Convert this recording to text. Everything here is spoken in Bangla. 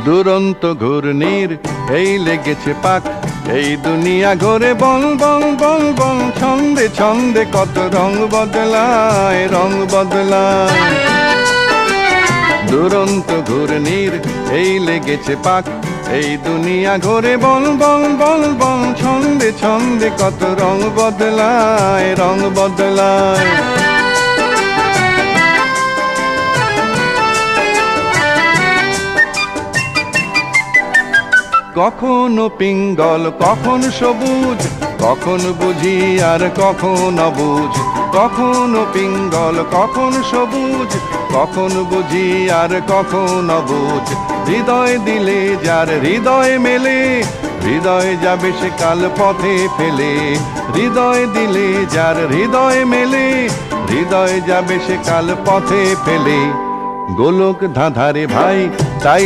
দুরন্ত ঘূর্ণির এই লেগেছে পাক, এই দুনিয়া ঘোরে বল বল বল বল, ছন্দে ছন্দে কত রং বদলায়, রং বদলায়। দুরন্ত ঘূর্ণির এই লেগেছে পাক, এই দুনিয়া ঘোরে বল বল বল বল, ছন্দে ছন্দে কত রং বদলায়, রং বদলায়। কখনো পিঙ্গল কখন সবুজ, কখন বুঝি আর কখন অবুঝ, কখনো পিঙ্গল কখন সবুজ, কখন বুঝি আর কখন অবুঝ। হৃদয় দিলে যার হৃদয় মেলে, হৃদয় যাবে সে কাল পথে ফেলে। হৃদয় দিলে যার হৃদয় মেলে, হৃদয় যাবে সে কাল পথে ফেলে। গোলক ধাঁধারে ভাই তাই